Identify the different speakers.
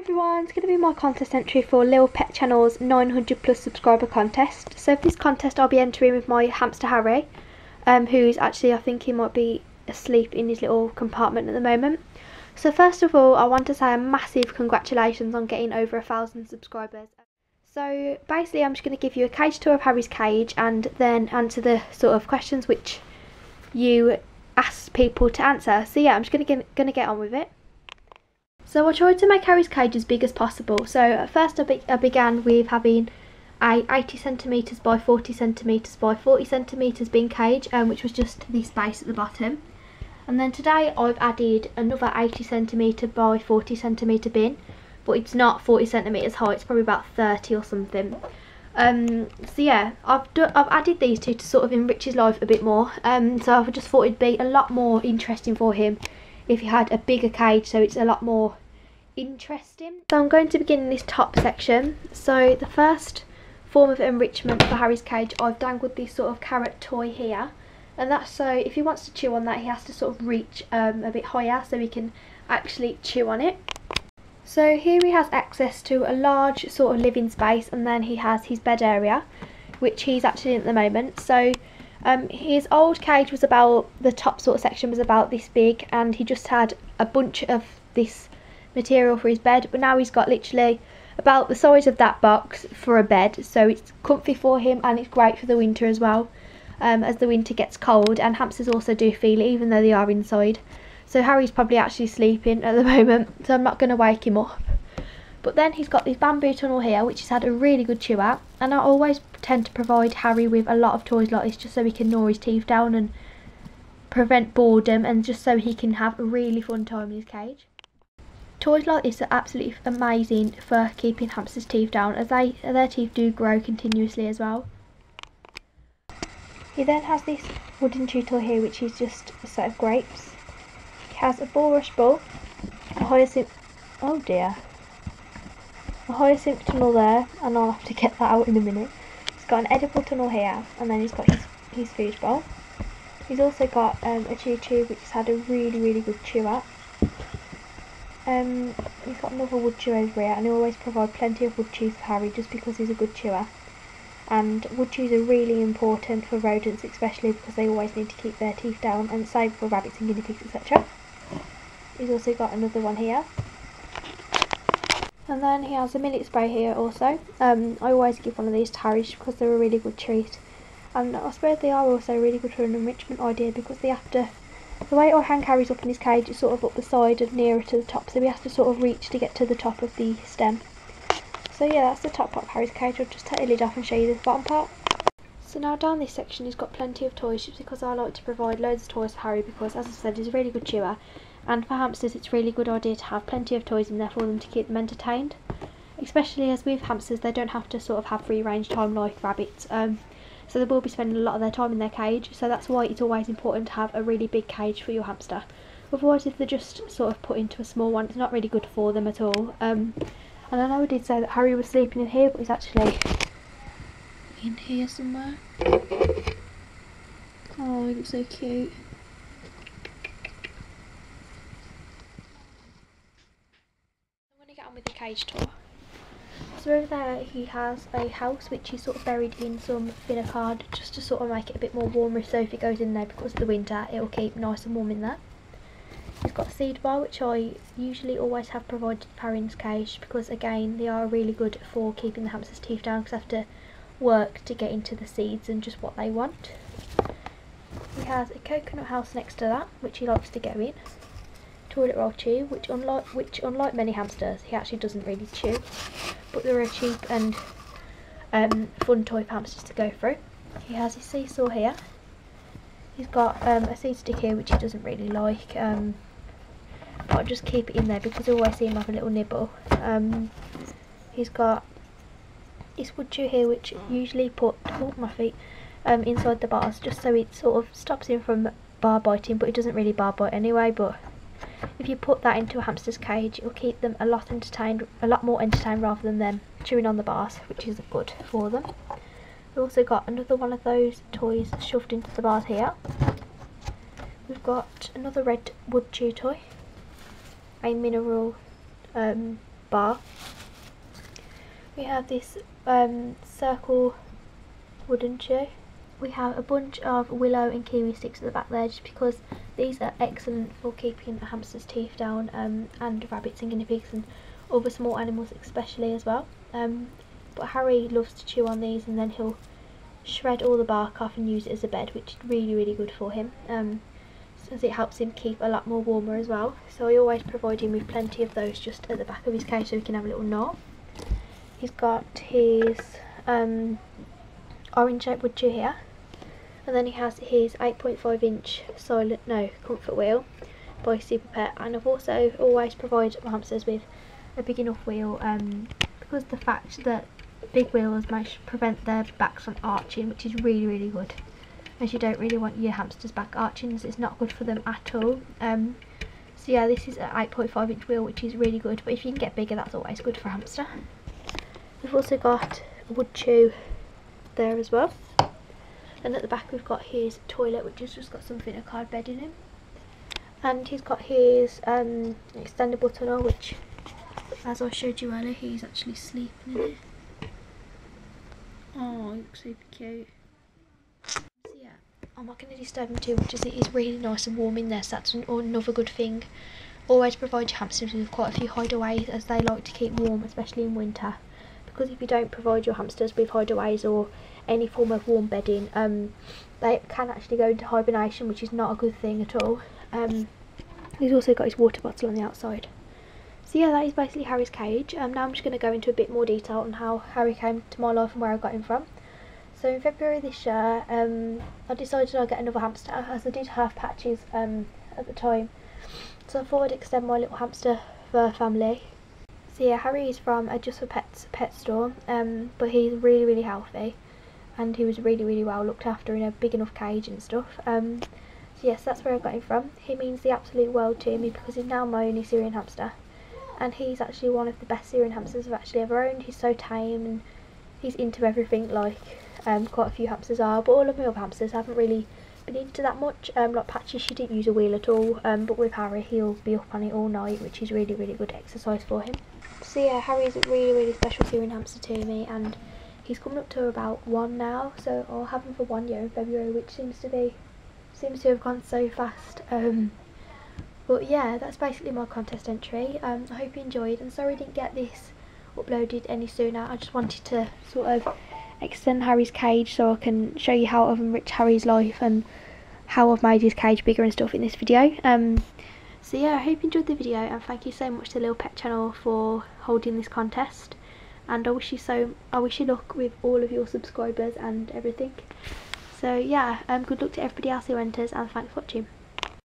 Speaker 1: everyone, it's going to be my contest entry for Lil Pet Channel's 900 plus subscriber contest. So for this contest I'll be entering with my hamster Harry, who's actually, I think he might be asleep in his little compartment at the moment. So first of all, I want to say a massive congratulations on getting over 1,000 subscribers. So basically I'm just going to give you a cage tour of Harry's cage and then answer the sort of questions which you asked people to answer. So yeah, I'm just going to get on with it. So I tried to make Harry's cage as big as possible. So at first I began with having a 80 centimetres by 40 centimetres by 40 centimetres bin cage, which was just this space at the bottom. And then today I've added another 80 centimetre by 40 centimetre bin, but it's not 40 centimetres high, it's probably about 30 or something. So yeah, I've added these two to sort of enrich his life a bit more. So I just thought it'd be a lot more interesting for him if he had a bigger cage, so it's a lot more interesting. So I'm going to begin in this top section. So the first form of enrichment for Harry's cage, I've dangled this sort of carrot toy here, and that's so if he wants to chew on that he has to sort of reach a bit higher so he can actually chew on it. So here he has access to a large sort of living space, and then he has his bed area, which he's actually in at the moment. So his old cage was about, the top sort of section was about this big, and he just had a bunch of this material for his bed, but now he's got literally about the size of that box for a bed, so it's comfy for him and it's great for the winter as well, as the winter gets cold, and hamsters also do feel it even though they are inside. So Harry's probably actually sleeping at the moment, so I'm not going to wake him up. But then he's got this bamboo tunnel here which he's had a really good chew at, and I always tend to provide Harry with a lot of toys like this just so he can gnaw his teeth down and prevent boredom, and just so he can have a really fun time in his cage. Toys like this are absolutely amazing for keeping hamsters' teeth down, as their teeth do grow continuously as well. He then has this wooden chew toy here which is just a set of grapes. He has a bulrush ball, a hyacinth, oh dear, a hyacinth tunnel there, and I'll have to get that out in a minute. He's got an edible tunnel here, and then he's got his food bowl. He's also got a chew tube which he's had a really good chew at. He's got another wood chew over here, and I always provide plenty of wood chews for Harry just because he's a good chewer. And wood chews are really important for rodents, especially because they always need to keep their teeth down, and same for rabbits and guinea pigs, etc. He's also got another one here. And then he has a millet spray here also. I always give one of these to Harry just because they're a really good treat. And I suppose they are also really good for an enrichment idea, because they have to, the way I hang Harry's up in his cage is sort of up the side and nearer to the top, so he has to sort of reach to get to the top of the stem. So yeah, that's the top part of Harry's cage. I'll just take the lid off and show you the bottom part. So now down this section he's got plenty of toys, just because I like to provide loads of toys for Harry, because as I said he's a really good chewer, and for hamsters it's a really good idea to have plenty of toys in there for them to keep them entertained. Especially as with hamsters they don't have to sort of have free range time like rabbits, so they will be spending a lot of their time in their cage, so that's why it's always important to have a really big cage for your hamster. Otherwise if they're just sort of put into a small one, it's not really good for them at all. And I know I did say that Harry was sleeping in here, but he's actually in here somewhere. Oh, he looks so cute. I'm going to get on with the cage tour. So over there he has a house which is sort of buried in some thinner card, just to sort of make it a bit more warmer, so if it goes in there because of the winter it will keep nice and warm in there. He's got a seed bar which I usually always have provided for Harry in his cage, because again they are really good for keeping the hamster's teeth down, because they have to work to get into the seeds and just what they want. He has a coconut house next to that which he likes to go in. Toilet roll chew, which unlike many hamsters he actually doesn't really chew, but they're a cheap and fun toy for hamsters to go through. He has his seesaw here. He's got a seed stick here which he doesn't really like, but I'll just keep it in there because I always see him have a little nibble. He's got this wood chew here which usually put, oh my feet, inside the bars just so it sort of stops him from bar biting, but it doesn't really bar bite anyway. But if you put that into a hamster's cage it will keep them a lot more entertained rather than them chewing on the bars, which is good for them. We've also got another one of those toys shoved into the bars here. We've got another red wood chew toy, a mineral bar. We have this circle wooden shoe. We have a bunch of willow and kiwi sticks at the back there, just because these are excellent for keeping a hamster's teeth down, and rabbits and guinea pigs and other small animals especially as well. But Harry loves to chew on these, and then he'll shred all the bark off and use it as a bed, which is really good for him, as it helps him keep a lot more warmer as well. So I always provide him with plenty of those just at the back of his cage so he can have a little gnaw. He's got his orange shaped wood chew here, and then he has his 8.5 inch comfort wheel by Super Pet. And I've also always provided my hamsters with a big enough wheel, because the fact that big wheels might prevent their backs from arching, which is really good, as you don't really want your hamster's back arching, as it's not good for them at all. So yeah, this is an 8.5 inch wheel, which is really good, but if you can get bigger, that's always good for a hamster. We've also got a wood chew there as well, and at the back we've got his toilet, which has just got something, a card bed in him, and he's got his extendable tunnel, which, as I showed you earlier, he's actually sleeping in it. Oh, he looks super cute. So yeah, I'm not going to disturb him too much, as it is really nice and warm in there, so that's another good thing. Always provide your hamsters with quite a few hideaways, as they like to keep warm, especially in winter. Because if you don't provide your hamsters with hideaways or any form of warm bedding, they can actually go into hibernation, which is not a good thing at all. He's also got his water bottle on the outside. So yeah, that is basically Harry's cage. Now I'm just going to go into a bit more detail on how Harry came to my life and where I got him from. So in February this year, I decided I'd get another hamster, as I did have Patches at the time. So I thought I'd extend my little hamster fur family. So yeah, Harry is from a Just for Pets pet store, but he's really healthy, and he was really well looked after in a big enough cage and stuff. So yes, that's where I got him from. He means the absolute world to me, because he's now my only Syrian hamster, and he's actually one of the best Syrian hamsters I've actually ever owned. He's so tame and he's into everything, like quite a few hamsters are, but all of my other hamsters haven't really been into that much. Like Patchy, she didn't use a wheel at all, but with Harry, he'll be up on it all night, which is really good exercise for him. So yeah, Harry's a really special Syrian hamster to me, and he's coming up to about 1 now, so I'll have him for 1 year in February, which seems to have gone so fast. But yeah, that's basically my contest entry. I hope you enjoyed, and sorry I didn't get this uploaded any sooner. I just wanted to sort of extend Harry's cage so I can show you how I've enriched Harry's life and how I've made his cage bigger and stuff in this video. So yeah, I hope you enjoyed the video, and thank you so much to Lil Pet Channel for holding this contest, and I wish you luck with all of your subscribers and everything. So yeah, good luck to everybody else who enters, and thanks for watching.